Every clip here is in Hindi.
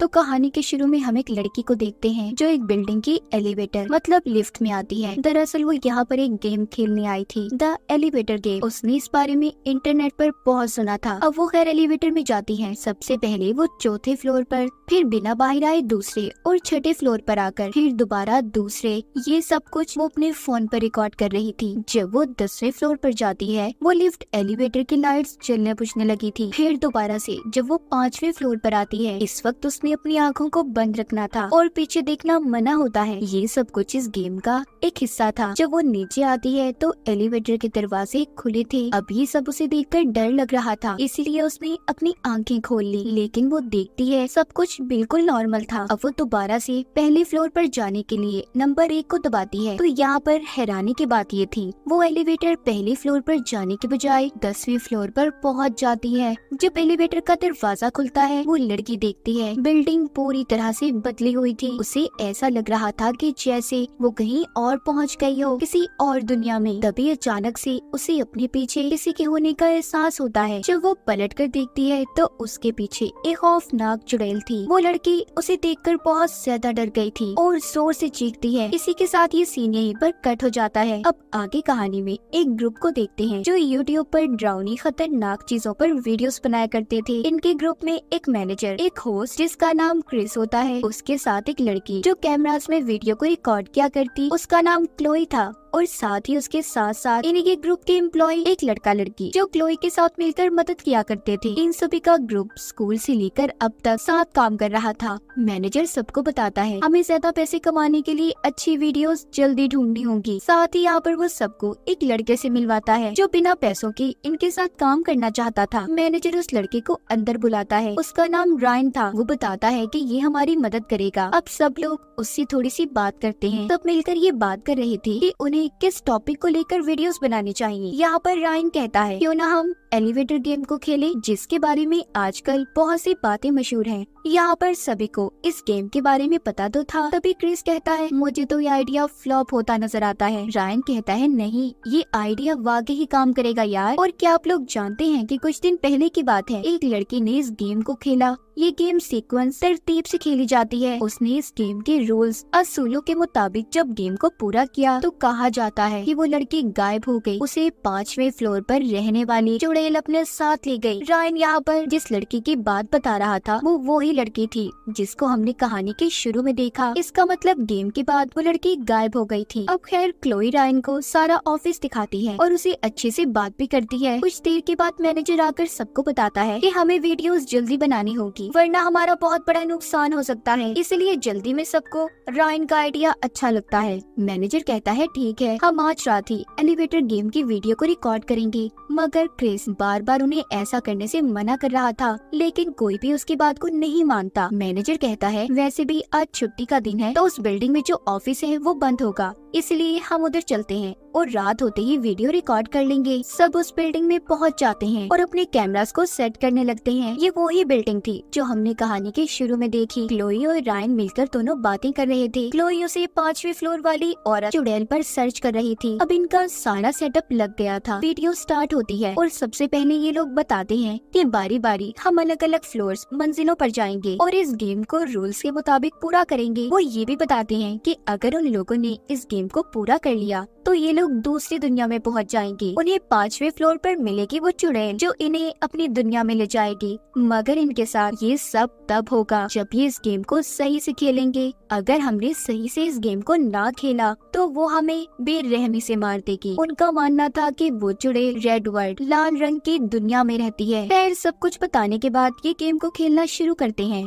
तो कहानी के शुरू में हम एक लड़की को देखते हैं जो एक बिल्डिंग की एलिवेटर मतलब लिफ्ट में आती है। दरअसल वो यहाँ पर एक गेम खेलने आई थी, द एलिवेटर गेम। उसने इस बारे में इंटरनेट पर बहुत सुना था। अब वो खैर एलिवेटर में जाती है। सबसे पहले वो चौथे फ्लोर पर, फिर बिना बाहर आए दूसरे और छठे फ्लोर पर आकर फिर दोबारा दूसरे। ये सब कुछ वो अपने फोन पर रिकॉर्ड कर रही थी। जब वो 10वें फ्लोर पर जाती है, वो लिफ्ट एलिवेटर की लाइट्स जलने बुझने लगी थी। फिर दोबारा से जब वो 5वें फ्लोर पर आती है, इस वक्त उसने अपनी आंखों को बंद रखना था और पीछे देखना मना होता है। ये सब कुछ इस गेम का एक हिस्सा था। जब वो नीचे आती है तो एलिवेटर के दरवाजे खुले थे। अब ये सब उसे देखकर डर लग रहा था, इसलिए उसने अपनी आंखें खोल ली। लेकिन वो देखती है सब कुछ बिल्कुल नॉर्मल था। अब वो दोबारा से पहले फ्लोर पर जाने के लिए नंबर 1 को दबाती है। तो यहाँ पर हैरानी की बात ये थी, वो एलिवेटर पहले फ्लोर पर जाने के बजाय 10वें फ्लोर पर पहुँच जाती है। जब एलिवेटर का दरवाजा खुलता है, वो लड़की देखती है बिल्डिंग पूरी तरह से बदली हुई थी। उसे ऐसा लग रहा था कि जैसे वो कहीं और पहुंच गई हो, किसी और दुनिया में। तभी अचानक से उसे अपने पीछे किसी के होने का एहसास होता है। जब वो पलट कर देखती है तो उसके पीछे एक खौफनाक चुड़ैल थी। वो लड़की उसे देखकर बहुत ज्यादा डर गई थी और जोर से चीखती है। इसी के साथ ये सीन यहीं पर कट हो जाता है। अब आगे कहानी में एक ग्रुप को देखते हैं जो यूट्यूब पर डरावनी खतरनाक चीजों पर वीडियोस बनाया करते थे। इनके ग्रुप में एक मैनेजर, एक होस्ट जिसका नाम क्रिस होता है, उसके साथ एक लड़की जो कैमरास में वीडियो को रिकॉर्ड किया करती, उसका नाम क्लोई था। और साथ ही उसके साथ साथ इन्हीं के ग्रुप के एम्प्लॉय एक लड़का लड़की जो क्लोई के साथ मिलकर मदद किया करते थे। इन सभी का ग्रुप स्कूल से लेकर अब तक साथ काम कर रहा था। मैनेजर सबको बताता है हमें ज्यादा पैसे कमाने के लिए अच्छी वीडियोस जल्दी ढूंढनी होंगी। साथ ही यहाँ पर वो सबको एक लड़के से मिलवाता है जो बिना पैसों के इनके साथ काम करना चाहता था। मैनेजर उस लड़के को अंदर बुलाता है, उसका नाम रायन था। वो बताता है कि ये हमारी मदद करेगा। अब सब लोग उससे थोड़ी सी बात करते हैं। सब मिलकर ये बात कर रहे थे कि उन्हें किस टॉपिक को लेकर वीडियोस बनानी चाहिए। यहाँ पर रायन कहता है क्यों ना हम एलिवेटर गेम को खेलें, जिसके बारे में आजकल बहुत सी बातें मशहूर हैं। यहाँ पर सभी को इस गेम के बारे में पता तो था। तभी क्रिस कहता है मुझे तो ये आइडिया फ्लॉप होता नजर आता है। रायन कहता है नहीं, ये आइडिया वाकई ही काम करेगा यार। और क्या आप लोग जानते हैं कि कुछ दिन पहले की बात है, एक लड़की ने इस गेम को खेला। ये गेम सीक्वेंस तरतीब से खेली जाती है। उसने इस गेम के रूल्स असूलों के मुताबिक जब गेम को पूरा किया तो कहा जाता है कि वो लड़की गायब हो गई। उसे 5वें फ्लोर पर रहने वाली चुड़ैल अपने साथ ले गई। रायन यहाँ पर जिस लड़की की बात बता रहा था वो ही लड़की थी जिसको हमने कहानी के शुरू में देखा। इसका मतलब गेम के बाद वो लड़की गायब हो गई थी। अब खैर क्लोई रायन को सारा ऑफिस दिखाती है और उसे अच्छे से बात भी करती है। कुछ देर के बाद मैनेजर आकर सबको बताता है कि हमें वीडियोस जल्दी बनानी होगी वरना हमारा बहुत बड़ा नुकसान हो सकता है। इसलिए जल्दी में सबको रायन का आइडिया अच्छा लगता है। मैनेजर कहता है ठीक है, हम आज रात ही एलिवेटर गेम की वीडियो को रिकॉर्ड करेंगे। मगर क्रिस बार बार उन्हें ऐसा करने से मना कर रहा था, लेकिन कोई भी उसकी बात को नहीं मानता। मैनेजर कहता है वैसे भी आज छुट्टी का दिन है तो उस बिल्डिंग में जो ऑफिस है वो बंद होगा, इसलिए हम उधर चलते हैं और रात होते ही वीडियो रिकॉर्ड कर लेंगे। सब उस बिल्डिंग में पहुंच जाते हैं और अपने कैमरास को सेट करने लगते हैं। ये वो ही बिल्डिंग थी जो हमने कहानी के शुरू में देखी। क्लोई और रायन मिलकर दोनों बातें कर रहे थे। क्लोई उसे 5वें फ्लोर वाली औरत चुड़ैल पर सर्च कर रही थी। अब इनका सारा सेटअप लग गया था। वीडियो स्टार्ट होती है और सबसे पहले ये लोग बताते हैं कि बारी बारी हम अलग अलग फ्लोर्स मंजिलों पर जाएंगे और इस गेम को रूल्स के मुताबिक पूरा करेंगे। वो ये भी बताते हैं कि अगर उन लोगों ने इस गेम को पूरा कर लिया तो ये लोग दूसरी दुनिया में पहुंच जाएंगे। उन्हें 5वें फ्लोर पर मिलेगी वो चुड़ैल जो इन्हें अपनी दुनिया में ले जाएगी। मगर इनके साथ ये सब तब होगा जब ये इस गेम को सही से खेलेंगे। अगर हमने सही से इस गेम को ना खेला तो वो हमें बेरहमी से मार देगी। उनका मानना था कि वो चुड़ैल रेड वर्ल्ड लाल रंग की दुनिया में रहती है। फिर सब कुछ बताने के बाद ये गेम को खेलना शुरू करते हैं।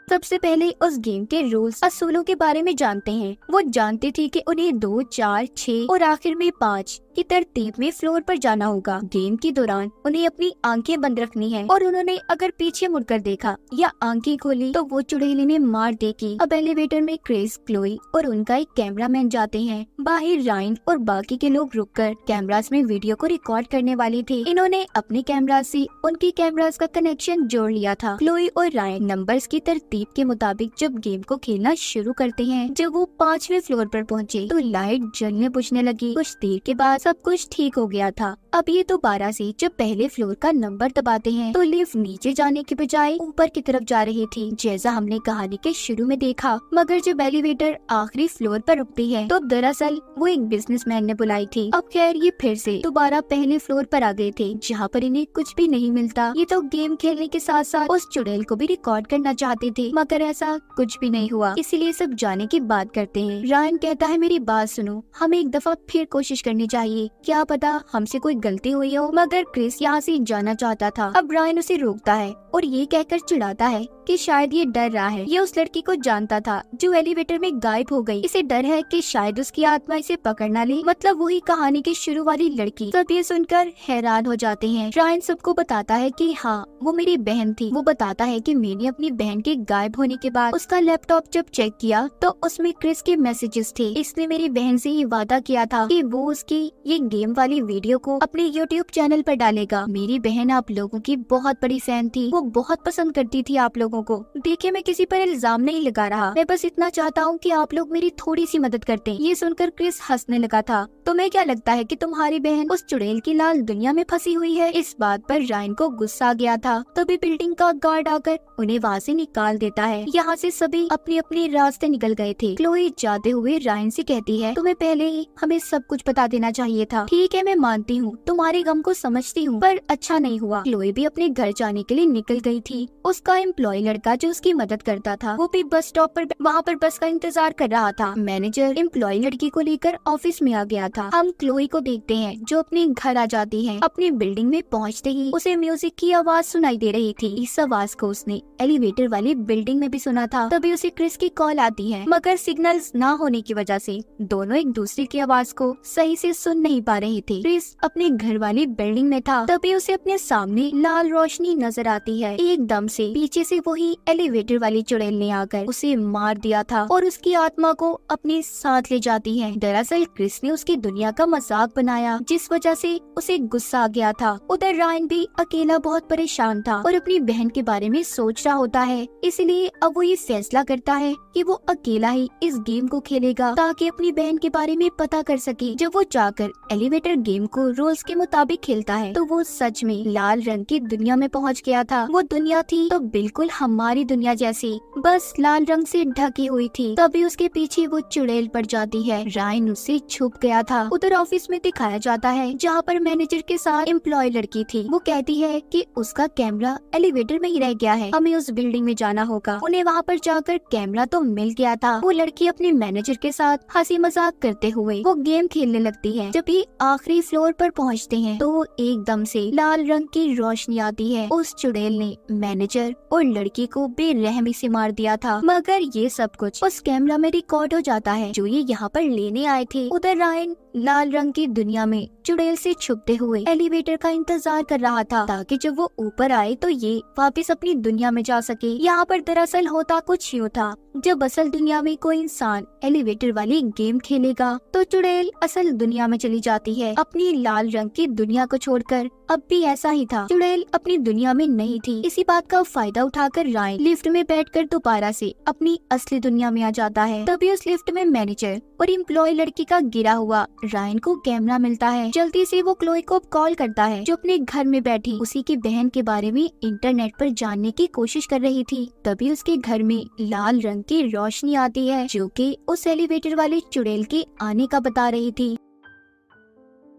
सबसे पहले उस गेम के रूल्स असूलों के बारे में जानते हैं। वो जानते थे कि उन्हें 2, 4, 6 और आखिर में 5 की तरतीब में फ्लोर पर जाना होगा। गेम के दौरान उन्हें अपनी आंखें बंद रखनी है और उन्होंने अगर पीछे मुड़कर देखा या आंखें खोली तो वो चुड़ैल इन्हें मार देगी। अब एलिवेटर में क्रिस, क्लोई और उनका एक कैमरामैन जाते हैं। बाहर रायन और बाकी के लोग रुककर कैमरास में वीडियो को रिकॉर्ड करने वाले थे। इन्होंने अपने कैमरा से उनके कैमरास का कनेक्शन जोड़ लिया था। क्लोई और रायन नंबर्स की तरतीब के मुताबिक जब गेम को खेलना शुरू करते हैं। जब वो 5वें फ्लोर पर पहुँचे तो लाइट जलने बुझने लगी। कुछ देर के बाद सब कुछ ठीक हो गया था। अब ये दोबारा से जब पहले फ्लोर का नंबर दबाते हैं तो लिफ्ट नीचे जाने के बजाय ऊपर की तरफ जा रही थी, जैसा हमने कहानी के शुरू में देखा। मगर जब एलिवेटर आखिरी फ्लोर पर रुकती है तो दरअसल वो एक बिजनेसमैन ने बुलाई थी। अब खैर ये फिर से दोबारा पहले फ्लोर पर आ गए थे, जहाँ पर इन्हें कुछ भी नहीं मिलता। ये तो गेम खेलने के साथ साथ उस चुड़ैल को भी रिकॉर्ड करना चाहते थे, मगर ऐसा कुछ भी नहीं हुआ। इसीलिए सब जाने की बात करते हैं। रायन कहता है मेरी बात सुनो, हमें एक दफा फिर कोशिश करनी चाहिए, क्या पता हमसे कोई गलती हुई हो। मगर क्रिस यहाँ से जाना चाहता था। अब रायन उसे रोकता है और ये कहकर चिढ़ाता है कि शायद ये डर रहा है। ये उस लड़की को जानता था जो एलिवेटर में गायब हो गई। इसे डर है कि शायद उसकी आत्मा इसे पकड़ ना ले, मतलब वही कहानी की शुरू वाली लड़की। सब ये सुनकर हैरान हो जाते हैं। रायन सबको बताता है कि हाँ वो मेरी बहन थी। वो बताता है कि मैंने अपनी बहन के गायब होने के बाद उसका लैपटॉप जब चेक किया तो उसमें क्रिस के मैसेजेस थे। इसने मेरी बहन से ये वादा किया था कि वो उसकी ये गेम वाली वीडियो को अपने यूट्यूब चैनल पर डालेगा। मेरी बहन आप लोगों की बहुत बड़ी फैन थी, वो बहुत पसंद करती थी आप लोगों को। देखिए मैं किसी पर इल्जाम नहीं लगा रहा, मैं बस इतना चाहता हूँ कि आप लोग मेरी थोड़ी सी मदद करते। ये सुनकर क्रिस हंसने लगा था। तुम्हें क्या लगता है कि तुम्हारी बहन उस चुड़ैल की लाल दुनिया में फंसी हुई है? इस बात पर रायन को गुस्सा आ गया था। तभी बिल्डिंग का गार्ड आकर उन्हें वहाँ से निकाल देता है। यहाँ से सभी अपने अपने रास्ते निकल गए थे। क्लोई जाते हुए रायन से कहती है तुम्हें पहले ही हमें सब कुछ बता देना चाहिए था। ठीक है मैं मानती हूँ, तुम्हारे गम को समझती हूँ, पर अच्छा नहीं हुआ। क्लोई भी अपने घर जाने के लिए निकल गई थी। उसका एम्प्लॉय लड़का जो उसकी मदद करता था वो भी बस स्टॉप पर वहाँ पर बस का इंतजार कर रहा था। मैनेजर एम्प्लॉय लड़की को लेकर ऑफिस में आ गया था। हम क्लोई को देखते हैं जो अपने घर आ जाती है। अपनी बिल्डिंग में पहुँचते ही उसे म्यूजिक की आवाज सुनाई दे रही थी। इस आवाज को उसने एलिवेटर वाली बिल्डिंग में भी सुना था। तभी उसे क्रिस की कॉल आती है, मगर सिग्नल्स ना होने की वजह से दोनों एक दूसरे की आवाज को सही से सुन नहीं पा रहे थे। क्रिस अपने घर वाली बिल्डिंग में था। तभी उसे अपने सामने लाल रोशनी नजर आती है। एकदम से पीछे से वही एलिवेटर वाली चुड़ैल ने आकर उसे मार दिया था और उसकी आत्मा को अपने साथ ले जाती है। दरअसल क्रिस ने उसकी दुनिया का मजाक बनाया, जिस वजह से उसे गुस्सा आ गया था। उधर रायन भी अकेला बहुत परेशान था और अपनी बहन के बारे में सोच रहा होता है। इसलिए अब वो ये फैसला करता है कि वो अकेला ही इस गेम को खेलेगा ताकि अपनी बहन के बारे में पता कर सके। जब वो जाकर एलिवेटर गेम को रूल्स के मुताबिक खेलता है तो वो सच में लाल रंग की दुनिया में पहुंच गया था। वो दुनिया थी तो बिल्कुल हमारी दुनिया जैसी, बस लाल रंग से ढकी हुई थी। तभी उसके पीछे वो चुड़ैल पड़ जाती है। रायन उससे छुप गया था। उधर ऑफिस में दिखाया जाता है जहाँ पर मैनेजर के साथ एम्प्लॉय लड़की थी। वो कहती है कि उसका कैमरा एलिवेटर में ही रह गया है, हमें उस बिल्डिंग में जाना होगा। उन्हें वहाँ पर जाकर कैमरा तो मिल गया था। वो लड़की अपने मैनेजर के साथ हंसी मजाक करते हुए वो गेम खेलने लगती है। जब ये आखिरी फ्लोर पर पहुँचते हैं तो एकदम से लाल रंग की रोशनी आती है। उस चुड़ैल ने मैनेजर और लड़की को बेरहमी से मार दिया था, मगर ये सब कुछ उस कैमरा में रिकॉर्ड हो जाता है जो ये यहाँ पर लेने आए थे। उधर रायन लाल रंग की दुनिया में चुड़ैल से छुपते हुए एलिवेटर का इंतजार कर रहा था ताकि जब वो ऊपर आए तो ये वापस अपनी दुनिया में जा सके। यहाँ पर दरअसल होता कुछ यूँ था, जब असल दुनिया में कोई इंसान एलिवेटर वाली गेम खेलेगा तो चुड़ैल असल दुनिया में चली जाती है अपनी लाल रंग की दुनिया को छोड़कर। अब भी ऐसा ही था, चुड़ैल अपनी दुनिया में नहीं थी। इसी बात का फायदा उठाकर रायन लिफ्ट में बैठकर दोबारा से अपनी असली दुनिया में आ जाता है। तभी उस लिफ्ट में मैनेजर और एम्प्लॉय लड़की का गिरा हुआ रायन को कैमरा मिलता है। जल्दी से वो क्लोई को कॉल करता है जो अपने घर में बैठी उसी की बहन के बारे में इंटरनेट पर जानने की कोशिश कर रही थी। तभी उसके घर में लाल रंग की रोशनी आती है जो कि उस एलिवेटर वाली चुड़ैल के आने का बता रही थी।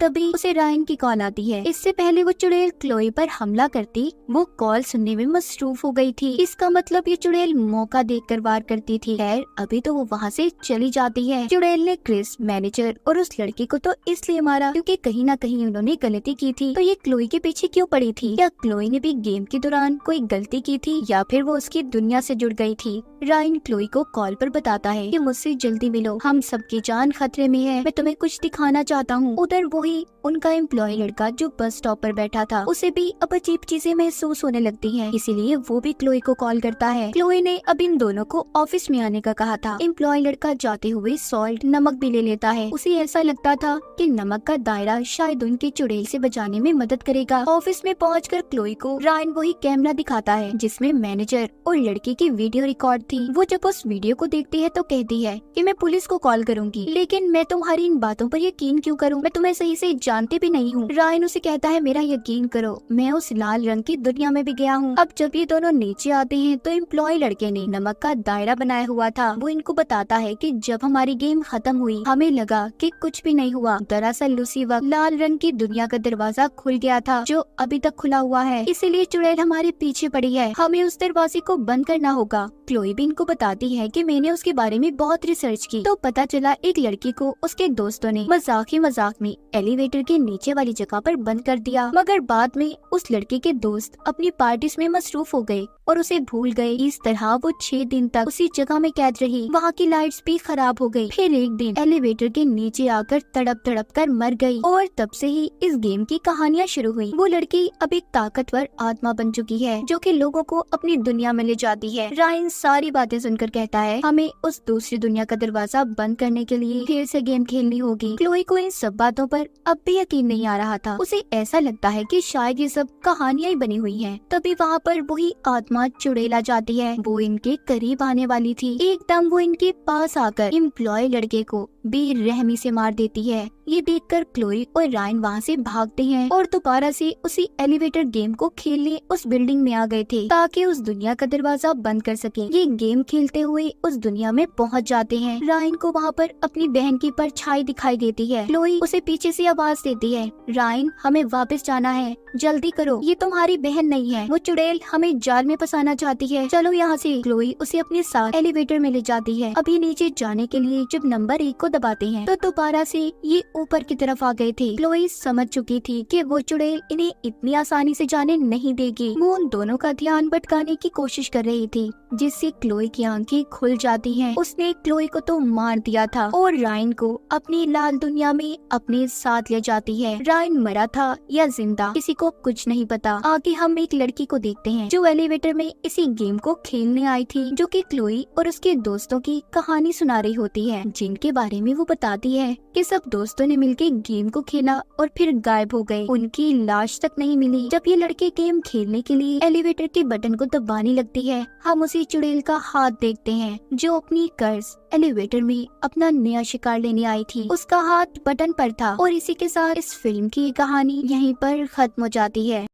तभी उसे रायन की कॉल आती है। इससे पहले वो चुड़ैल क्लोई पर हमला करती वो कॉल सुनने में मसरूफ हो गई थी। इसका मतलब ये चुड़ैल मौका देखकर वार करती थी। खैर अभी तो वो वहाँ से चली जाती है। चुड़ैल ने क्रिस, मैनेजर और उस लड़की को तो इसलिए मारा क्योंकि कहीं ना कहीं उन्होंने गलती की थी। तो ये क्लोई के पीछे क्यों पड़ी थी? या क्लोई ने भी गेम के दौरान कोई गलती की थी या फिर वो उसकी दुनिया से जुड़ गई थी? रायन क्लोई को कॉल पर बताता है कि मुझसे जल्दी मिलो, हम सबकी जान खतरे में है, मैं तुम्हें कुछ दिखाना चाहता हूँ। उधर वही उनका एम्प्लॉय लड़का जो बस स्टॉप पर बैठा था उसे भी अब अजीब चीजें महसूस होने लगती हैं, इसीलिए वो भी क्लोई को कॉल करता है। क्लोई ने अब इन दोनों को ऑफिस में आने का कहा था। एम्प्लॉय लड़का जाते हुए सॉल्ट नमक भी ले लेता है। उसे ऐसा लगता था कि नमक का दायरा शायद उनके चुड़ैल से बचाने में मदद करेगा। ऑफिस में पहुंचकर क्लोई को रायन वही कैमरा दिखाता है जिसमें मैनेजर और लड़की की वीडियो रिकॉर्ड थी। वो जब उस वीडियो को देखती है तो कहती है कि मैं पुलिस को कॉल करूंगी, लेकिन मैं तुम्हारी इन बातों पर यकीन क्यों करूं? मैं तुम्हें सही इसे जानती भी नहीं हूँ। रायन उसे कहता है मेरा यकीन करो, मैं उस लाल रंग की दुनिया में भी गया हूँ। अब जब ये दोनों नीचे आते हैं तो एम्प्लॉय लड़के ने नमक का दायरा बनाया हुआ था। वो इनको बताता है कि जब हमारी गेम खत्म हुई हमें लगा कि कुछ भी नहीं हुआ। दरअसल उसी वक्त लाल रंग की दुनिया का दरवाजा खुल गया था जो अभी तक खुला हुआ है, इसीलिए चुड़ैल हमारे पीछे पड़ी है, हमें उस दरवाजे को बंद करना होगा। क्लोई भी इनको बताती है कि मैंने उसके बारे में बहुत रिसर्च की तो पता चला एक लड़की को उसके दोस्तों ने मजाक ही मजाक में एलिवेटर के नीचे वाली जगह पर बंद कर दिया, मगर बाद में उस लड़के के दोस्त अपनी पार्टीज में मसरूफ हो गए और उसे भूल गए। इस तरह वो 6 दिन तक उसी जगह में कैद रही। वहाँ की लाइट्स भी खराब हो गई। फिर एक दिन एलिवेटर के नीचे आकर तड़प तड़प कर मर गई और तब से ही इस गेम की कहानियाँ शुरू हुई। वो लड़की अब एक ताकतवर आत्मा बन चुकी है जो कि लोगों को अपनी दुनिया में ले जाती है। रायन सारी बातें सुनकर कहता है हमें उस दूसरी दुनिया का दरवाजा बंद करने के लिए फिर से गेम खेलनी होगी। क्लोई को इन सब बातों पर अब भी यकीन नहीं आ रहा था। उसे ऐसा लगता है कि शायद ये सब कहानियां ही बनी हुई हैं। तभी वहाँ पर वही आत्मा चुड़ैल आ जाती है। वो इनके करीब आने वाली थी। एकदम वो इनके पास आकर एम्प्लॉय लड़के को बेरहमी से मार देती है। ये देखकर क्लोई और रायन वहाँ से भागते हैं और दोबारा से उसी एलिवेटर गेम को खेलने उस बिल्डिंग में आ गए थे ताकि उस दुनिया का दरवाजा बंद कर सके। ये गेम खेलते हुए उस दुनिया में पहुँच जाते हैं। रायन को वहाँ पर अपनी बहन की परछाई दिखाई देती है। क्लोई उसे पीछे से आवाज देती है रायन हमें वापस जाना है, जल्दी करो, ये तुम्हारी बहन नहीं है, वो चुड़ैल हमें जाल में फंसाना चाहती है, चलो यहाँ से। क्लोई उसे अपने साथ एलिवेटर में ले जाती है। अभी नीचे जाने के लिए जब नंबर 1 को दबाते हैं तो दोबारा से ये ऊपर की तरफ आ गए थे। क्लोई समझ चुकी थी कि वो चुड़ैल इन्हें इतनी आसानी से जाने नहीं देगी। वो उन दोनों का ध्यान भटकाने की कोशिश कर रही थी जिससे क्लोई की आंखें खुल जाती हैं। उसने क्लोई को तो मार दिया था और रायन को अपनी लाल दुनिया में अपने साथ ले जाती है। रायन मरा था या जिंदा किसी को कुछ नहीं पता। आगे हम एक लड़की को देखते हैं जो एलिवेटर में इसी गेम को खेलने आई थी, जो कि क्लोई और उसके दोस्तों की कहानी सुना रही होती है, जिनके बारे में वो बताती है कि सब दोस्तों ने मिलकर गेम को खेला और फिर गायब हो गए। उनकी लाश तक नहीं मिली। जब ये लड़के गेम खेलने के लिए एलिवेटर के बटन को दबाने लगती है हम उसी चुड़ैल का हाथ देखते हैं जो अपनी कर्ज एलिवेटर में अपना नया शिकार लेने आई थी। उसका हाथ बटन पर था और इसी के साथ इस फिल्म की कहानी यहीं पर खत्म हो जाती है।